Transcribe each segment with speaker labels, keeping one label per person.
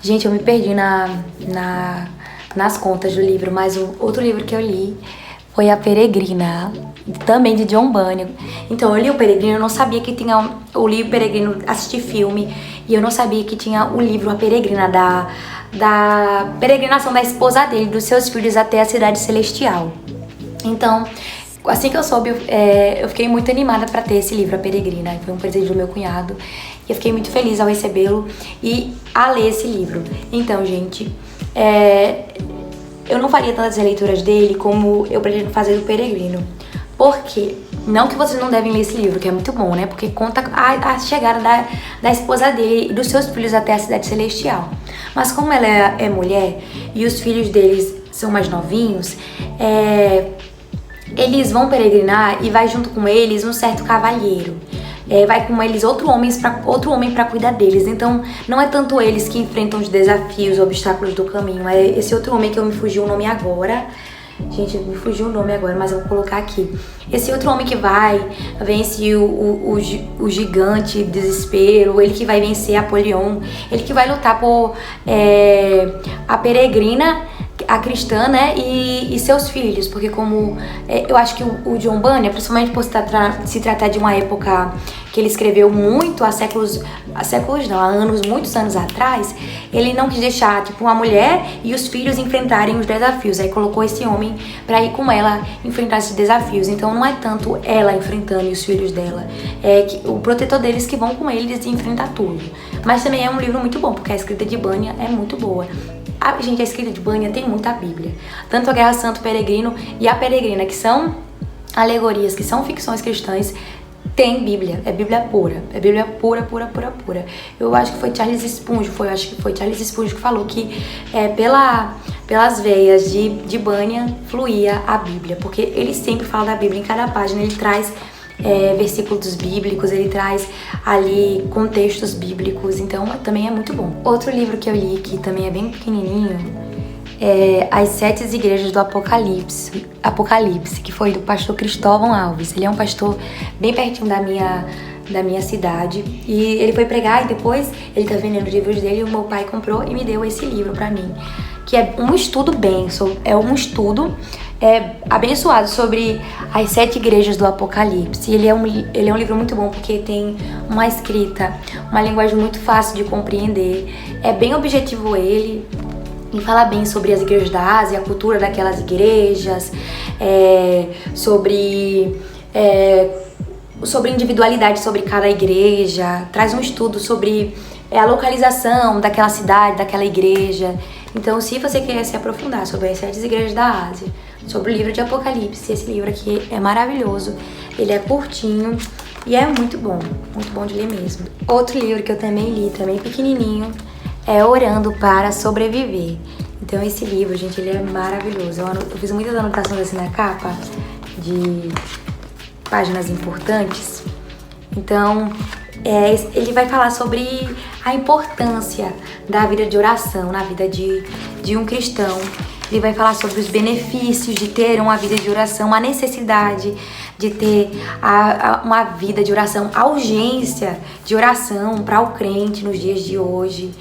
Speaker 1: Gente, eu me perdi nas contas do livro, mas o outro livro que eu li foi A Peregrina, também de John Bunyan. Então, eu li O Peregrino, eu não sabia que tinha... Eu li O Peregrino, assisti filme, e eu não sabia que tinha o livro A Peregrina, da peregrinação da esposa dele, dos seus filhos até a cidade celestial. Então, assim que eu soube, eu fiquei muito animada para ter esse livro, A Peregrina. Foi um presente do meu cunhado. E eu fiquei muito feliz ao recebê-lo e a ler esse livro. Então, gente, eu não faria tantas leituras dele como eu pretendo fazer do Peregrino. Por quê? Não que vocês não devem ler esse livro, que é muito bom, né? Porque conta a chegada da esposa dele e dos seus filhos até a cidade celestial. Mas como ela é mulher e os filhos deles são mais novinhos, eles vão peregrinar e vai junto com eles um certo cavalheiro. Vai com eles outro homem para cuidar deles. Então, não é tanto eles que enfrentam os desafios, os obstáculos do caminho. É esse outro homem que eu me fugiu o nome agora. Gente, me fugiu o nome agora, mas eu vou colocar aqui. Esse outro homem que vence o gigante desespero, ele que vai vencer Apolion, ele que vai lutar por a peregrina, a cristã, né, e seus filhos, porque como eu acho que o John Bunyan, principalmente por se tratar de uma época que ele escreveu muito há muitos anos atrás, ele não quis deixar, tipo, uma mulher e os filhos enfrentarem os desafios, aí colocou esse homem pra ir com ela enfrentar esses desafios. Então não é tanto ela enfrentando e os filhos dela, é o protetor deles que vão com eles e enfrentar tudo. Mas também é um livro muito bom, porque a escrita de Bunyan é muito boa. Gente, a escrita de Bunyan tem muita Bíblia. Tanto a Guerra Santo Peregrino e a Peregrina, que são alegorias, que são ficções cristãs, tem Bíblia. É Bíblia pura. É Bíblia pura, pura, pura, pura. Eu acho que foi Charles Spurgeon que falou que pelas veias de Bunyan fluía a Bíblia. Porque ele sempre fala da Bíblia. Em cada página ele traz versículos bíblicos, ele traz ali contextos bíblicos, então também é muito bom. Outro livro que eu li, que também é bem pequenininho, é As Sete Igrejas do Apocalipse, que foi do pastor Cristóvão Alves. Ele é um pastor bem pertinho da minha cidade, e ele foi pregar e depois ele tá vendendo os livros dele, e o meu pai comprou e me deu esse livro pra mim, que é um estudo abençoado sobre as 7 igrejas do Apocalipse. Ele é um livro muito bom porque tem uma escrita, uma linguagem muito fácil de compreender. É bem objetivo ele, e fala bem sobre as igrejas da Ásia, a cultura daquelas igrejas, sobre individualidade sobre cada igreja, traz um estudo sobre a localização daquela cidade, daquela igreja. Então, se você quer se aprofundar sobre as 7 igrejas da Ásia, sobre o livro de Apocalipse, esse livro aqui é maravilhoso, ele é curtinho e é muito bom de ler mesmo. Outro livro que eu também li, também pequenininho, é Orando para Sobreviver. Então esse livro, gente, ele é maravilhoso. Eu fiz muitas anotações assim na capa, de páginas importantes. Então, ele vai falar sobre a importância da vida de oração na vida de um cristão. Ele vai falar sobre os benefícios de ter uma vida de oração, a necessidade de ter uma vida de oração, a urgência de oração para o crente nos dias de hoje.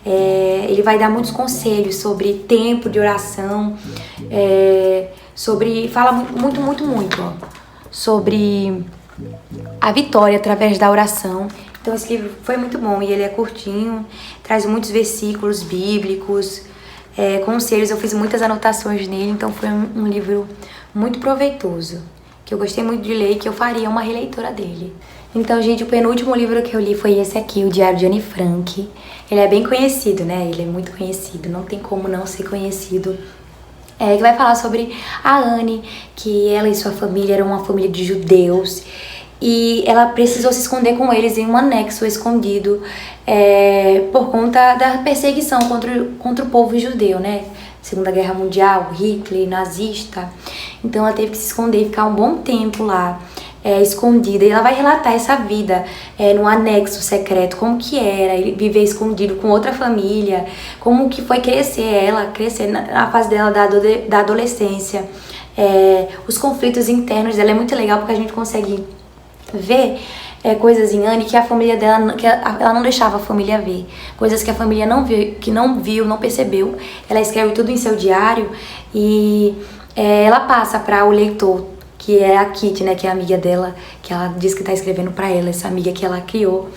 Speaker 1: Ele vai dar muitos conselhos sobre tempo de oração, fala muito sobre a vitória através da oração. Então esse livro foi muito bom e ele é curtinho, traz muitos versículos bíblicos, conselhos. Eu fiz muitas anotações nele, então foi um livro muito proveitoso, que eu gostei muito de ler e que eu faria uma releitura dele. Então, gente, o penúltimo livro que eu li foi esse aqui, o Diário de Anne Frank. Ele é bem conhecido, né? Ele é muito conhecido, não tem como não ser conhecido. Que vai falar sobre a Anne, que ela e sua família eram uma família de judeus, e ela precisou se esconder com eles em um anexo escondido por conta da perseguição contra o povo judeu, né? Segunda Guerra Mundial, Hitler, nazista. Então ela teve que se esconder e ficar um bom tempo lá, escondida. E ela vai relatar essa vida num anexo secreto, como que era viver escondido com outra família, como que foi crescer na fase dela da adolescência, os conflitos internos dela. É muito legal porque a gente consegue ver coisas em Anne que a família dela, ela não deixava a família ver. Coisas que a família não viu, que não viu, não percebeu. Ela escreve tudo em seu diário e ela passa para o leitor, que é a Kitty, né, que é a amiga dela, que ela diz que tá escrevendo para ela, essa amiga que ela criou.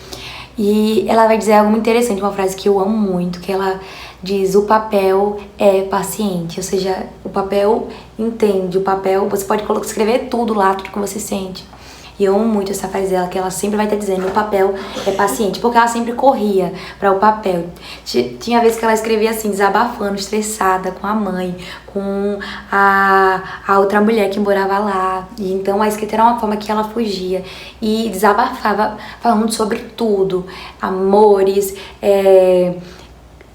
Speaker 1: E ela vai dizer algo muito interessante, uma frase que eu amo muito, que ela diz: o papel é paciente, ou seja, o papel entende, o papel, você pode escrever tudo lá, tudo que você sente. E eu amo muito essa frase dela, que ela sempre vai estar dizendo: o papel é paciente, porque ela sempre corria para o papel. Tinha vezes que ela escrevia assim, desabafando, estressada com a mãe, com a outra mulher que morava lá. E então a escrita era uma forma que ela fugia e desabafava, falando sobre tudo, amores,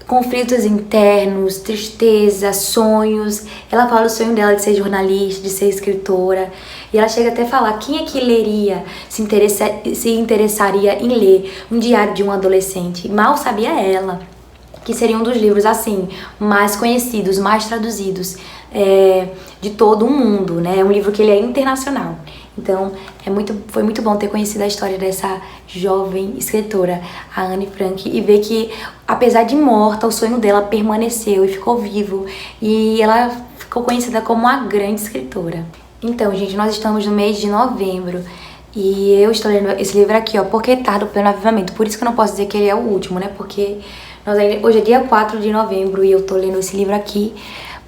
Speaker 1: conflitos internos, tristeza, sonhos. Ela fala o sonho dela de ser jornalista, de ser escritora. E ela chega até a falar: quem é que leria, se interessaria em ler um diário de um adolescente? Mal sabia ela que seria um dos livros assim mais conhecidos, mais traduzidos de todo o mundo, né? É um livro que ele é internacional. Então, foi muito bom ter conhecido a história dessa jovem escritora, a Anne Frank, e ver que, apesar de morta, o sonho dela permaneceu e ficou vivo. E ela ficou conhecida como uma grande escritora. Então, gente, nós estamos no mês de novembro e eu estou lendo esse livro aqui, ó, Porque Tardo o Pleno Avivamento. Por isso que eu não posso dizer que ele é o último, né? Porque hoje é dia 4 de novembro e eu tô lendo esse livro aqui,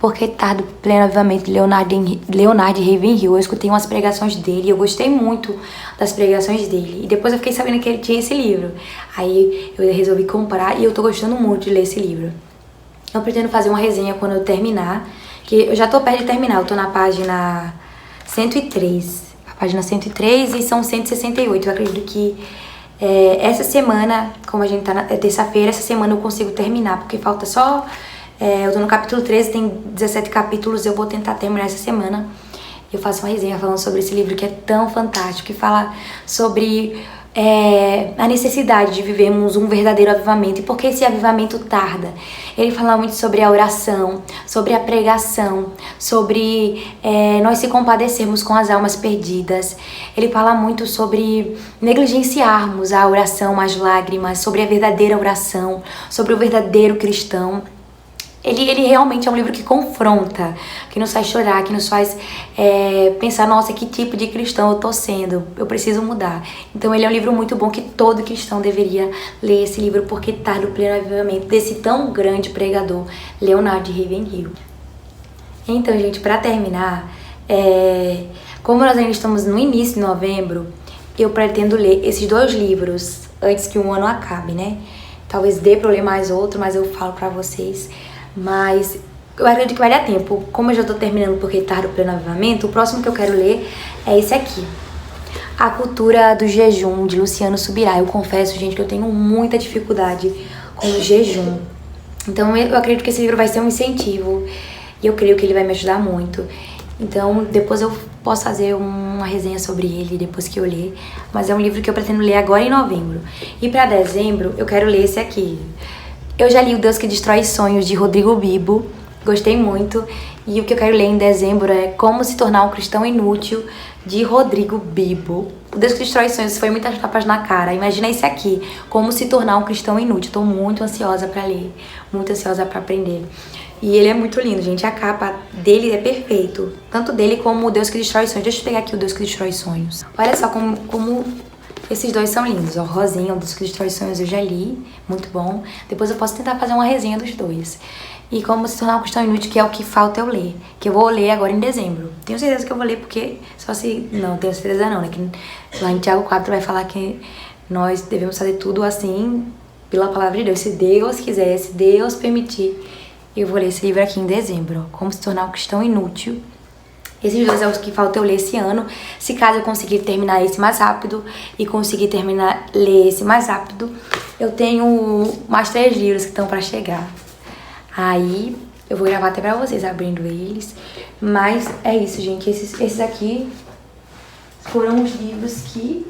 Speaker 1: Porque Tardo o Pleno Avivamento, Leonard Ravenhill. Eu escutei umas pregações dele e eu gostei muito das pregações dele. E depois eu fiquei sabendo que ele tinha esse livro. Aí eu resolvi comprar e eu tô gostando muito de ler esse livro. Eu pretendo fazer uma resenha quando eu terminar, que eu já tô perto de terminar. Eu tô na página 103, a página 103 e são 168. Eu acredito que essa semana, como a gente tá é terça-feira, essa semana eu consigo terminar, porque falta só... eu tô no capítulo 13, tem 17 capítulos, eu vou tentar terminar essa semana. Eu faço uma resenha falando sobre esse livro que é tão fantástico, que fala sobre a necessidade de vivermos um verdadeiro avivamento e por que esse avivamento tarda. Ele fala muito sobre a oração, sobre a pregação, sobre nós se compadecermos com as almas perdidas. Ele fala muito sobre negligenciarmos a oração, as lágrimas, sobre a verdadeira oração, sobre o verdadeiro cristão. Ele realmente é um livro que confronta, que nos faz chorar, que nos faz pensar: nossa, que tipo de cristão eu tô sendo? Eu preciso mudar. Então ele é um livro muito bom que todo cristão deveria ler esse livro, Porque Tardo o Pleno Avivamento, desse tão grande pregador, Leonard Ravenhill. Então, gente, pra terminar, como nós ainda estamos no início de novembro, eu pretendo ler esses 2 livros antes que o ano acabe, né? Talvez dê pra eu ler mais outro, mas eu falo pra vocês. Mas eu acredito que vai dar tempo. Como eu já tô terminando Porque Tardo o Pleno Avivamento, o próximo que eu quero ler é esse aqui, A Cultura do Jejum, de Luciano Subirá. Eu confesso, gente, que eu tenho muita dificuldade com o jejum. Então eu acredito que esse livro vai ser um incentivo e eu creio que ele vai me ajudar muito. Então depois eu posso fazer uma resenha sobre ele depois que eu ler. Mas é um livro que eu pretendo ler agora em novembro. E pra dezembro eu quero ler esse aqui. Eu já li O Deus que Destrói Sonhos, de Rodrigo Bibo, gostei muito. E o que eu quero ler em dezembro é Como Se Tornar um Cristão Inútil, de Rodrigo Bibo. O Deus que Destrói Sonhos foi muitas tapas na cara. Imagina esse aqui, Como Se Tornar um Cristão Inútil. Tô muito ansiosa pra ler, muito ansiosa pra aprender. E ele é muito lindo, gente. A capa dele é perfeito, tanto dele como O Deus que Destrói Sonhos. Deixa eu pegar aqui O Deus que Destrói Sonhos. Olha só como esses 2 são lindos, ó. Rosinha, O Deus que Destrói Sonhos eu já li, muito bom. Depois eu posso tentar fazer uma resenha dos 2. E Como Se Tornar uma Cristão Inútil, que é o que falta eu ler, que eu vou ler agora em dezembro. Tenho certeza que eu vou ler, porque só se... Não, tenho certeza não, né? Que lá em Tiago 4 vai falar que nós devemos fazer tudo assim, pela palavra de Deus. Se Deus quiser, se Deus permitir, eu vou ler esse livro aqui em dezembro, ó. Como Se Tornar um Cristão Inútil. Esses 2 é os que falta eu ler esse ano. Se caso eu conseguir terminar esse mais rápido e conseguir ler esse mais rápido, eu tenho mais 3 livros que estão pra chegar. Aí eu vou gravar até pra vocês abrindo eles. Mas é isso, gente. Esses aqui foram os livros que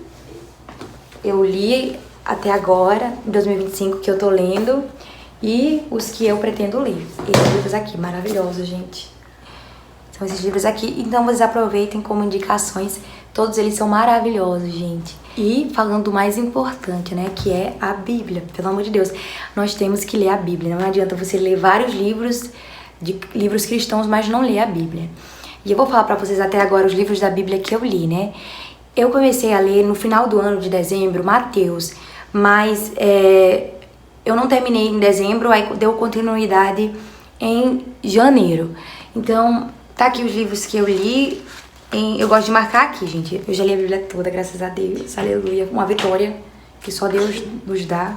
Speaker 1: eu li até agora, em 2025, que eu tô lendo. E os que eu pretendo ler. Esses livros aqui, maravilhosos, gente. São esses livros aqui. Então vocês aproveitem como indicações Todos eles são maravilhosos, gente. E falando do mais importante, né, que é a Bíblia. Pelo amor de Deus, nós temos que ler a Bíblia. Não adianta você ler vários livros, livros cristãos, mas não ler a Bíblia. E eu vou falar pra vocês até agora os livros da Bíblia que eu li, né. Eu comecei a ler no final do ano de dezembro, Mateus, mas eu não terminei em dezembro, aí deu continuidade em janeiro. Então, tá aqui os livros que eu li. Eu gosto de marcar aqui, gente. Eu já li a Bíblia toda, graças a Deus. Aleluia. Uma vitória que só Deus nos dá.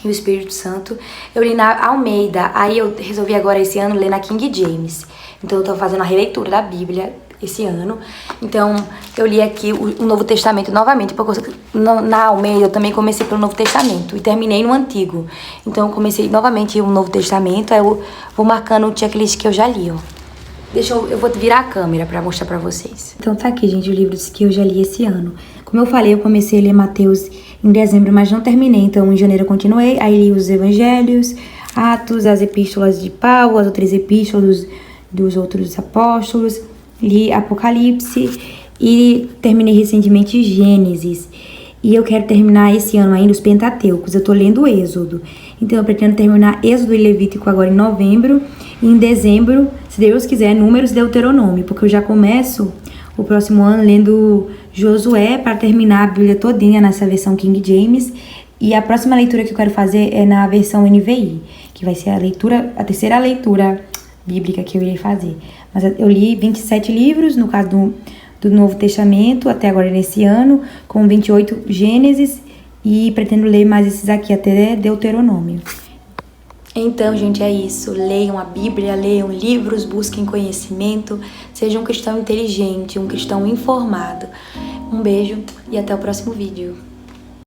Speaker 1: E o Espírito Santo. Eu li na Almeida. Aí eu resolvi agora esse ano ler na King James. Então eu tô fazendo a releitura da Bíblia esse ano. Então eu li aqui o Novo Testamento novamente. Porque na Almeida eu também comecei pelo Novo Testamento. E terminei no Antigo. Então eu comecei novamente o Novo Testamento. Aí eu vou marcando o checklist que eu já li, ó. Eu vou virar a câmera pra mostrar pra vocês. Então tá aqui, gente, os livros que eu já li esse ano. Como eu falei, eu comecei a ler Mateus em dezembro, mas não terminei. Então em janeiro eu continuei, aí li os Evangelhos, Atos, as epístolas de Paulo, as outras epístolas dos outros apóstolos. Li Apocalipse e terminei recentemente Gênesis. E eu quero terminar esse ano ainda os Pentateucos. Eu tô lendo Êxodo. Então eu pretendo terminar Êxodo e Levítico agora em novembro. E em dezembro, se Deus quiser, Números e Deuteronômio. Porque eu já começo o próximo ano lendo Josué para terminar a Bíblia todinha nessa versão King James. E a próxima leitura que eu quero fazer é na versão NVI. Que vai ser a terceira leitura bíblica que eu irei fazer. Mas eu li 27 livros, no caso do Novo Testamento, até agora nesse ano, com 28 Gênesis, e pretendo ler mais esses aqui até Deuteronômio. Então, gente, é isso. Leiam a Bíblia, leiam livros, busquem conhecimento, seja um cristão inteligente, um cristão informado. Um beijo e até o próximo vídeo.